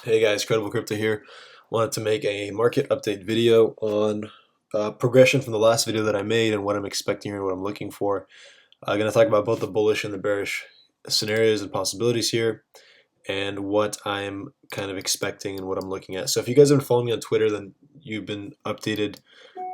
Hey guys, Credible Crypto here. Wanted to make a market update video on progression from the last video that I made and what I'm expecting here and what I'm looking for. I'm going to talk about both the bullish and the bearish scenarios and possibilities here and what I'm kind of expecting and what I'm looking at. So if you guys have been following me on Twitter, then you've been updated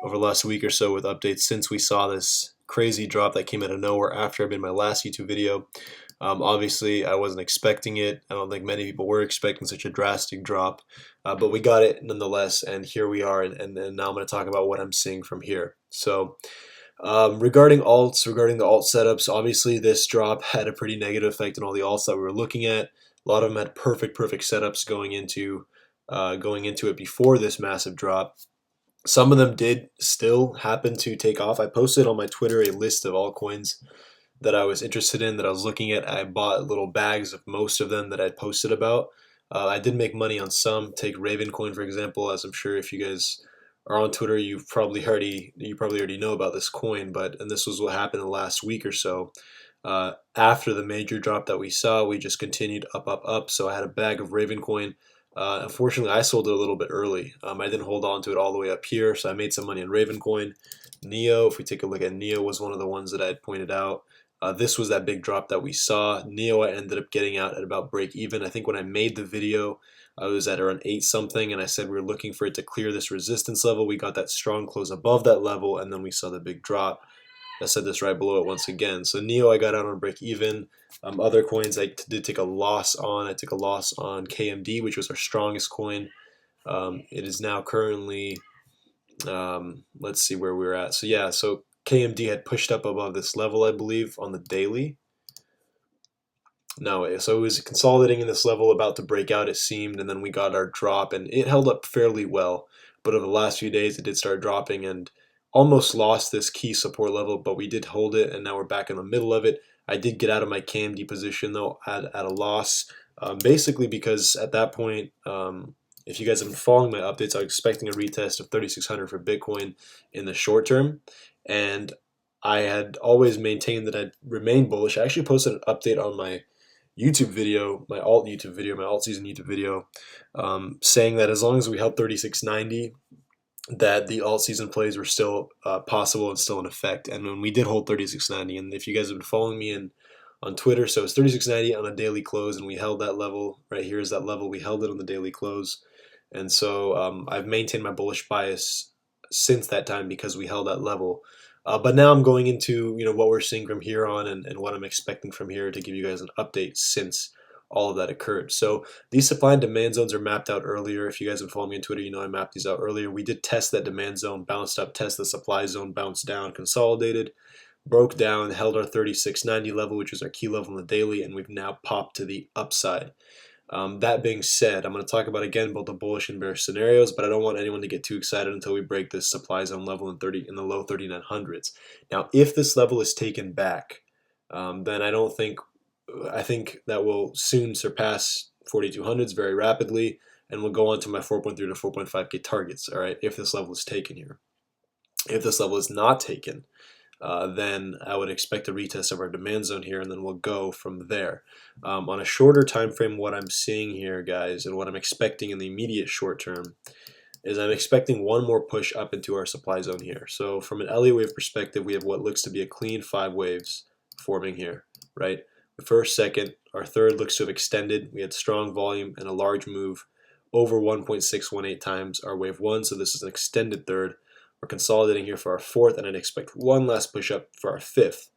over the last week or so with updates since we saw this crazy drop that came out of nowhere after I made my last YouTube video. Obviously, I wasn't expecting it. I don't think many people were expecting such a drastic drop, but we got it nonetheless, and here we are, and now I'm going to talk about what I'm seeing from here. So regarding the alt setups, obviously this drop had a pretty negative effect on all the alts that we were looking at. A lot of them had perfect setups going into it before this massive drop. Some of them did still happen to take off. I posted on my Twitter a list of altcoins that I was interested in, that I was looking at. I bought little bags of most of them that I posted about. I did make money on some. Take Ravencoin for example, as I'm sure if you guys are on Twitter, you probably already know about this coin. And this was what happened the last week or so. After the major drop that we saw, we just continued up. So I had a bag of Ravencoin. Unfortunately, I sold it a little bit early. I didn't hold on to it all the way up here, so I made some money on Ravencoin. Neo, if we take a look at Neo, was one of the ones that I had pointed out. This was that big drop that we saw. Neo, I ended up getting out at about break even. I think when I made the video, I was at around 8 something, and I said we were looking for it to clear this resistance level. We got that strong close above that level, and then we saw the big drop. I said this right below it once again. So Neo, I got out on break even. Other coins I did take a loss on. I took a loss on KMD, which was our strongest coin. It is now currently, let's see where we're at. So yeah, so KMD had pushed up above this level, I believe, on the daily. No, so it was consolidating in this level, about to break out, it seemed, and then we got our drop, and it held up fairly well. But over the last few days, it did start dropping and almost lost this key support level, but we did hold it, and now we're back in the middle of it. I did get out of my KMD position, though, at a loss, basically because at that point, if you guys have been following my updates, I was expecting a retest of 3,600 for Bitcoin in the short term, and I had always maintained that I'd remain bullish. I actually posted an update on my YouTube video, my alt season YouTube video, saying that as long as we held 3690, that the alt season plays were still possible and still in effect. And when we did hold 3690, and if you guys have been following me on Twitter, so it's 3690 on a daily close, and we held that level. Right here is that level. We held it on the daily close. And so I've maintained my bullish bias since that time because we held that level. But now I'm going into what we're seeing from here on and what I'm expecting from here to give you guys an update since all of that occurred. So these supply and demand zones are mapped out earlier. If you guys have been following me on Twitter, you know I mapped these out earlier. We did test that demand zone, bounced up, test the supply zone, bounced down, consolidated, broke down, held our 3690 level, which is our key level in the daily, and we've now popped to the upside. That being said, I'm going to talk about again both the bullish and bearish scenarios, but I don't want anyone to get too excited until we break this supply zone level in the low 3900s. Now, if this level is taken back, then I think that will soon surpass 4200s very rapidly, and we'll go on to my 4.3 to 4.5k targets. All right, if this level is taken here. If this level is not taken, then I would expect a retest of our demand zone here, and then we'll go from there. On a shorter time frame, what I'm seeing here, guys, and what I'm expecting in the immediate short term is I'm expecting one more push up into our supply zone here. So from an Elliott wave perspective, we have what looks to be a clean 5 waves forming here, right? The first, second, our third looks to have extended. We had strong volume and a large move over 1.618 times our wave 1, so this is an extended third. We're consolidating here for our fourth, and I'd expect one last push up for our fifth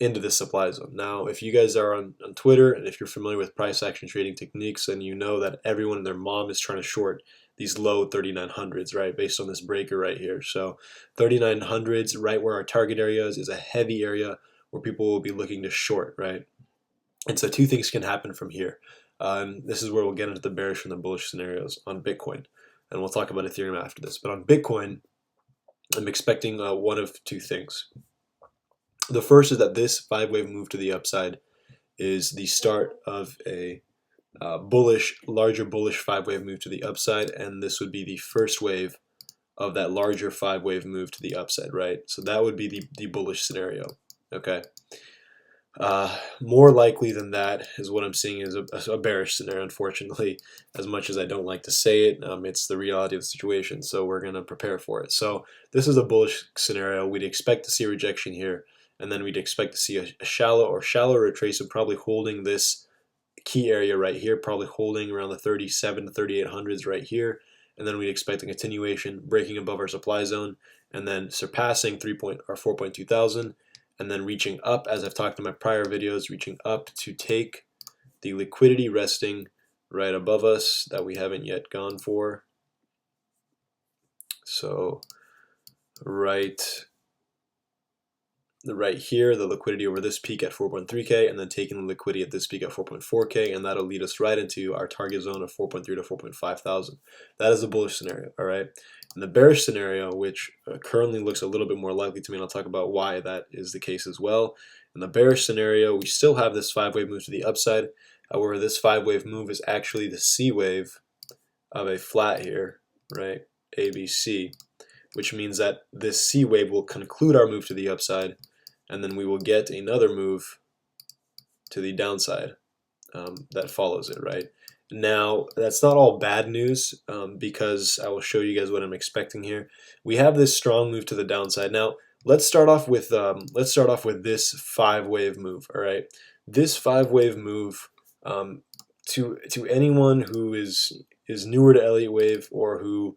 into this supply zone. Now, if you guys are on Twitter, and if you're familiar with price action trading techniques, then you know that everyone and their mom is trying to short these low 3900s, right, based on this breaker right here. So 3900s, right where our target area is a heavy area where people will be looking to short, right? And so two things can happen from here. This is where we'll get into the bearish and the bullish scenarios on Bitcoin. And we'll talk about Ethereum after this. But on Bitcoin, I'm expecting one of two things. The first is that this 5-wave move to the upside is the start of a larger bullish 5-wave move to the upside, and this would be the first wave of that larger 5-wave move to the upside, right? So that would be the bullish scenario, okay? More likely than that is what I'm seeing is a bearish scenario, unfortunately. As much as I don't like to say it, it's the reality of the situation, so we're going to prepare for it. So this is a bullish scenario. We'd expect to see a rejection here, and then we'd expect to see a shallow or shallow retracement, probably holding this key area right here, probably holding around the 37 to 3800s right here, and then we'd expect a continuation, breaking above our supply zone, and then surpassing 4.2 thousand, and then reaching up, as I've talked in my prior videos, reaching up to take the liquidity resting right above us that we haven't yet gone for. So right here, the liquidity over this peak at 4.3K, and then taking the liquidity at this peak at 4.4K, and that'll lead us right into our target zone of 4.3 to 4.5 thousand. That is a bullish scenario, all right? And the bearish scenario, which currently looks a little bit more likely to me, and I'll talk about why that is the case as well. In the bearish scenario, we still have this 5-wave move to the upside. However, this 5-wave move is actually the C wave of a flat here, right? ABC, which means that this C wave will conclude our move to the upside, and then we will get another move to the downside that follows it, right? Now, that's not all bad news because I will show you guys what I'm expecting here. We have this strong move to the downside. Now, let's start off with this 5-wave move, all right? This 5-wave move, to anyone who is newer to Elliott wave or who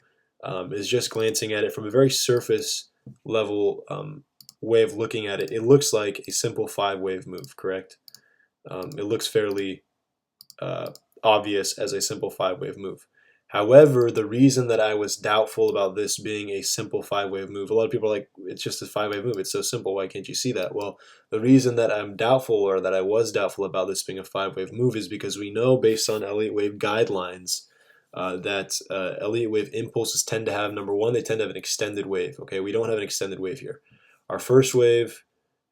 is just glancing at it from a very surface level way of looking at it, it looks like a simple 5-wave move, correct? It looks fairly obvious as a simple 5-wave move. However, the reason that I was doubtful about this being a simple 5-wave move, a lot of people are like, it's just a 5-wave move, it's so simple, why can't you see that? Well, the reason that I'm doubtful, or that I was doubtful about this being a 5-wave move, is because we know based on Elliott wave guidelines that Elliott wave impulses tend to have, number one, they tend to have an extended wave. Okay, we don't have an extended wave here. Our first wave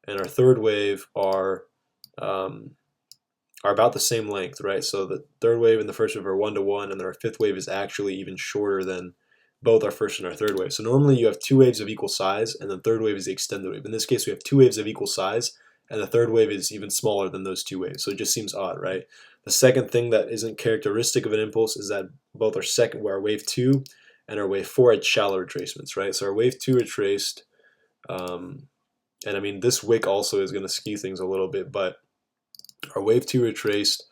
and our third wave are about the same length, right? So the third wave and the first wave are 1-to-1, and then our fifth wave is actually even shorter than both our first and our third wave. So normally you have two waves of equal size, and the third wave is the extended wave. In this case, we have two waves of equal size, and the third wave is even smaller than those two waves. So it just seems odd, right? The second thing that isn't characteristic of an impulse is that both our wave 2 and our wave 4 had shallow retracements, right? So our wave 2 retraced, and I mean, this wick also is going to skew things a little bit, but our wave 2 retraced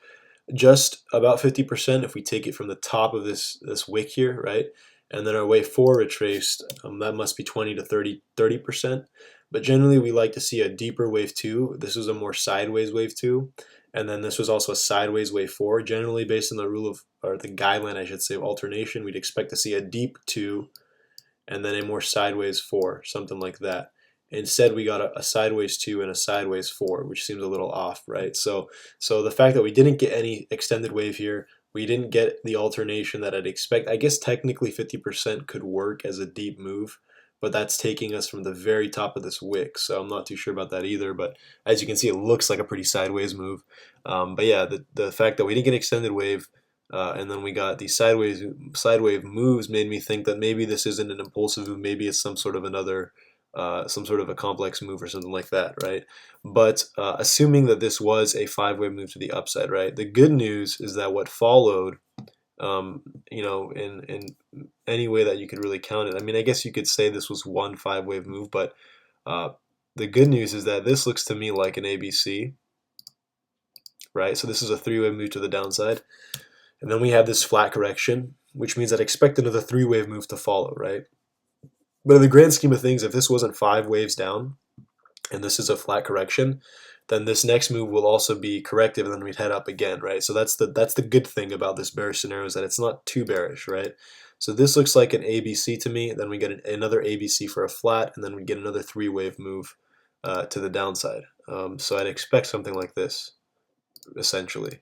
just about 50% if we take it from the top of this wick here, right? And then our wave 4 retraced, that must be 20 to 30%. But generally we like to see a deeper wave 2. This was a more sideways wave 2. And then this was also a sideways wave 4. Generally based on the rule of, or the guideline I should say, of alternation, we'd expect to see a deep 2 and then a more sideways 4, something like that. Instead, we got a sideways 2 and a sideways 4, which seems a little off, right? So the fact that we didn't get any extended wave here, we didn't get the alternation that I'd expect. I guess technically 50% could work as a deep move, but that's taking us from the very top of this wick, so I'm not too sure about that either. But as you can see, it looks like a pretty sideways move. But yeah, the fact that we didn't get extended wave, and then we got these sideways moves made me think that maybe this isn't an impulsive move, maybe it's some sort of a complex move or something like that, right? But assuming that this was a 5-wave move to the upside, right? The good news is that what followed, in any way that you could really count it, I mean, I guess you could say this was one 5-wave move, but the good news is that this looks to me like an ABC, right? So this is a 3-wave move to the downside. And then we have this flat correction, which means I'd expect another 3-wave move to follow, right? But in the grand scheme of things, if this wasn't 5 waves down and this is a flat correction, then this next move will also be corrective, and then we'd head up again, right? So that's the good thing about this bearish scenario, is that it's not too bearish, right? So this looks like an ABC to me. Then we get another ABC for a flat, and then we get another 3-wave move to the downside. So I'd expect something like this, essentially,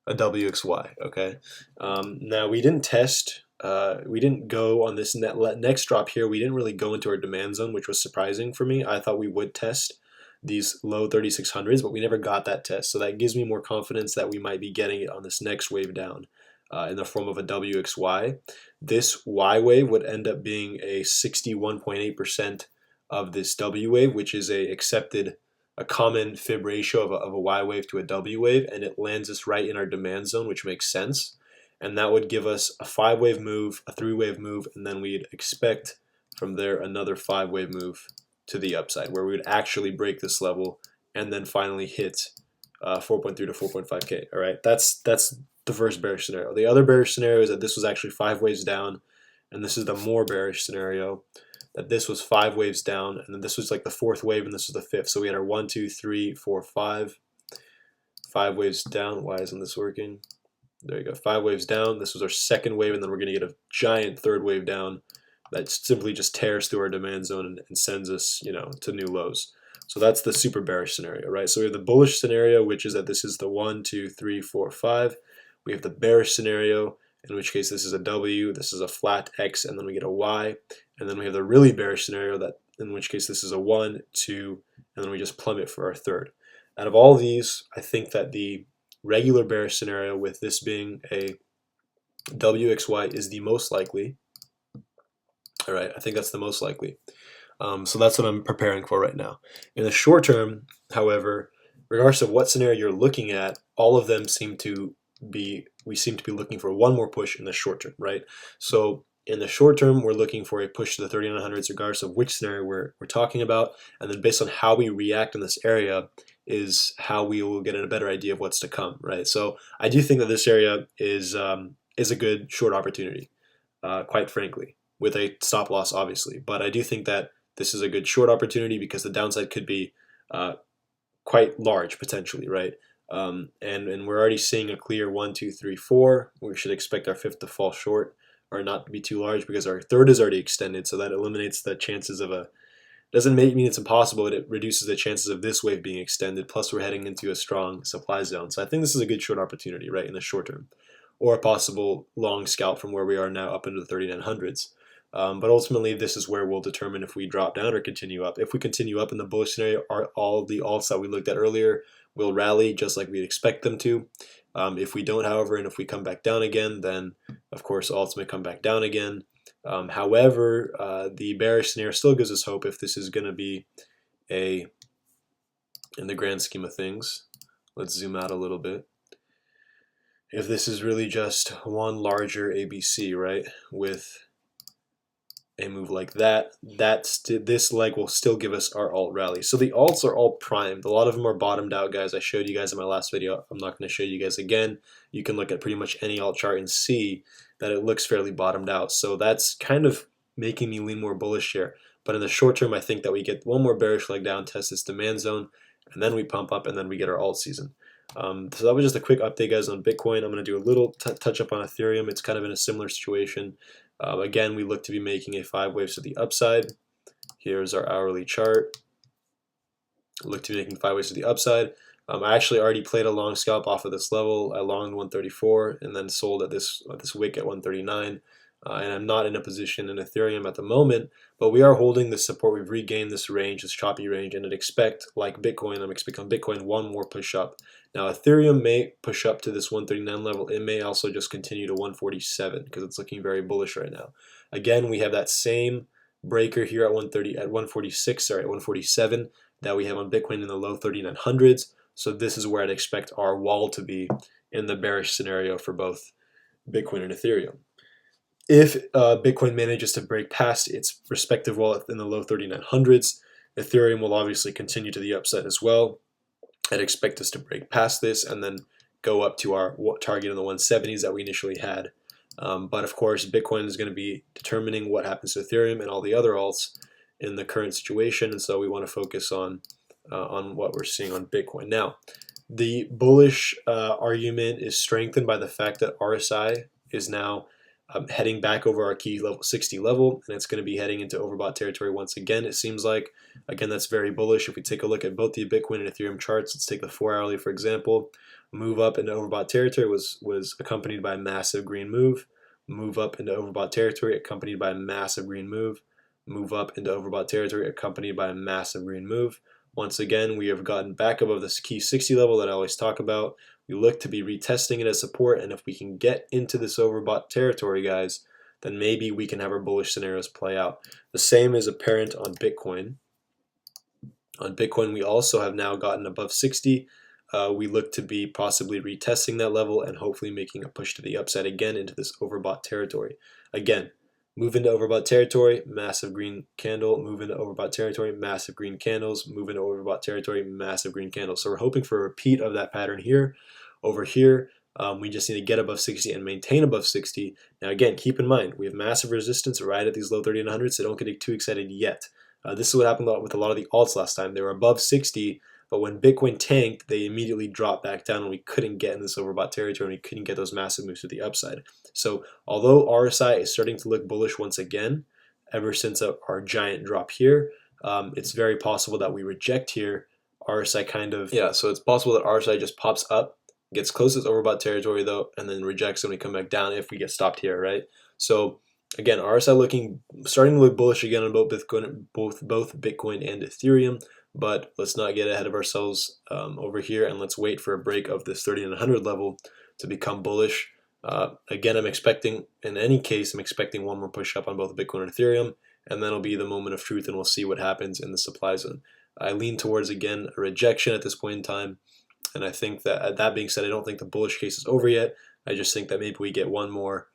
a WXY, okay? Now we didn't test. We didn't go on this next drop here. We didn't really go into our demand zone, which was surprising for me. I thought we would test these low 3600s, but we never got that test. So that gives me more confidence that we might be getting it on this next wave down in the form of a WXY. This Y wave would end up being a 61.8% of this W wave, which is a accepted a common fib ratio of a Y wave to a W wave, and it lands us right in our demand zone, which makes sense. And that would give us a 5-wave move, a 3-wave move, and then we'd expect from there another 5-wave move to the upside, where we would actually break this level and then finally hit 4.3 to 4.5K. All right, that's the first bearish scenario. The other bearish scenario is that this was actually 5 waves down, and this is the more bearish scenario, that this was 5 waves down, and then this was like the 4th wave, and this was the 5th. So we had our 1, 2, 3, 4, 5 waves down. Why isn't this working? There you go, 5 waves down. This was our 2nd wave, and then we're going to get a giant 3rd wave down that simply just tears through our demand zone and sends us, to new lows. So that's the super bearish scenario, right? So we have the bullish scenario, which is that this is the 1, 2, 3, 4, 5. We have the bearish scenario, in which case this is a W, this is a flat X, and then we get a Y. And then we have the really bearish scenario, that in which case this is a 1, 2, and then we just plummet for our 3rd. Out of all these, I think that the regular bearish scenario, with this being a WXY, is the most likely. All right, I think that's the most likely. So that's what I'm preparing for right now. In the short term, however, regardless of what scenario you're looking at, all of them we seem to be looking for one more push in the short term, right? So in the short term, we're looking for a push to the 3900s, regardless of which scenario we're talking about. And then based on how we react in this area is how we will get a better idea of what's to come, right? So I do think that this area is a good short opportunity, quite frankly, with a stop loss, obviously. But I do think that this is a good short opportunity because the downside could be quite large potentially, right? And we're already seeing a clear 1, 2, 3, 4. We should expect our 5th to fall short or not to be too large because our 3rd is already extended. So that eliminates the chances of doesn't mean it's impossible, but it reduces the chances of this wave being extended. Plus, we're heading into a strong supply zone. So I think this is a good short opportunity, right, in the short term, or a possible long scalp from where we are now up into the 3900s. But ultimately, this is where we'll determine if we drop down or continue up. If we continue up in the bullish scenario, all the alts that we looked at earlier will rally just like we'd expect them to. If we don't, however, and if we come back down again, then of course alts may come back down again. However, the bearish scenario still gives us hope if this is going to be in the grand scheme of things. Let's zoom out a little bit. If this is really just one larger ABC, right, with a move like that, this leg will still give us our alt rally. So the alts are all primed. A lot of them are bottomed out, guys. I showed you guys in my last video. I'm not going to show you guys again. You can look at pretty much any alt chart and see that it looks fairly bottomed out. So that's kind of making me lean more bullish here. But in the short term, I think that we get one more bearish leg down, test this demand zone, and then we pump up, and then we get our alt season. So that was just a quick update, guys, on Bitcoin. I'm going to do a little touch up on Ethereum. It's kind of in a similar situation. Again, we look to be making a 5 waves to the upside. Here's our hourly chart. Look to be making 5 waves to the upside. I actually already played a long scalp off of this level. I longed 134 and then sold at this wick at 139. And I'm not in a position in Ethereum at the moment, but we are holding this support. We've regained this range, this choppy range, and I'd expect, like Bitcoin, I'm expecting Bitcoin one more push up. Now Ethereum may push up to this 139 level. It may also just continue to 147 because it's looking very bullish right now. Again, we have that same breaker here at 147 that we have on Bitcoin in the low 3900s. So this is where I'd expect our wall to be in the bearish scenario for both Bitcoin and Ethereum. If Bitcoin manages to break past its respective wall in the low 3900s, Ethereum will obviously continue to the upside as well. I'd expect us to break past this and then go up to our target in the 170s that we initially had. But of course, Bitcoin is going to be determining what happens to Ethereum and all the other alts in the current situation, and so we want to focus on what we're seeing on Bitcoin. Now, the bullish argument is strengthened by the fact that RSI is now heading back over our key level 60 level, and it's going to be heading into overbought territory once again, it seems like. Again, that's very bullish. If we take a look at both the Bitcoin and Ethereum charts, let's take the 4-hourly, for example. Move up into overbought territory was accompanied by a massive green move. Move up into overbought territory accompanied by a massive green move. Move up into overbought territory accompanied by a massive green move. Once again, we have gotten back above this key 60 level that I always talk about. We look to be retesting it as support, and if we can get into this overbought territory, guys, then maybe we can have our bullish scenarios play out. The same is apparent on Bitcoin. On Bitcoin, we also have now gotten above 60. We look to be possibly retesting that level and hopefully making a push to the upside again into this overbought territory. Again, move into overbought territory, massive green candle, move into overbought territory, massive green candles, move into overbought territory, massive green candles. So we're hoping for a repeat of that pattern here. Over here, we just need to get above 60 and maintain above 60. Now again, keep in mind, we have massive resistance right at these low 3900s, so don't get too excited yet. This is what happened with a lot of the alts last time. They were above 60, but when Bitcoin tanked, they immediately dropped back down and we couldn't get in this overbought territory and we couldn't get those massive moves to the upside. So although RSI is starting to look bullish once again, ever since our giant drop here, it's very possible that we reject here. RSI so it's possible that RSI just pops up, gets close to this overbought territory though, and then rejects when we come back down if we get stopped here, right? So again, RSI starting to look bullish again on both Bitcoin and Ethereum, but let's not get ahead of ourselves over here, and let's wait for a break of this 3900 level to become bullish. Again, in any case, I'm expecting one more push up on both Bitcoin and Ethereum, and then it'll be the moment of truth, and we'll see what happens in the supply zone. I lean towards, again, a rejection at this point in time, and I think that being said, I don't think the bullish case is over yet. I just think that maybe we get one more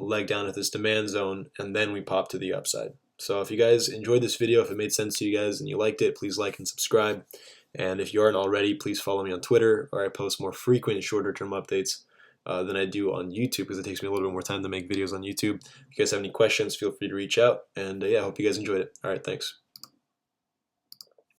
leg down at this demand zone, and then we pop to the upside. So if you guys enjoyed this video, if it made sense to you guys and you liked it, please like and subscribe. And if you aren't already, please follow me on Twitter, where I post more frequent shorter term updates than I do on YouTube, because it takes me a little bit more time to make videos on YouTube. If you guys have any questions, feel free to reach out. And yeah, I hope you guys enjoyed it. All right, thanks.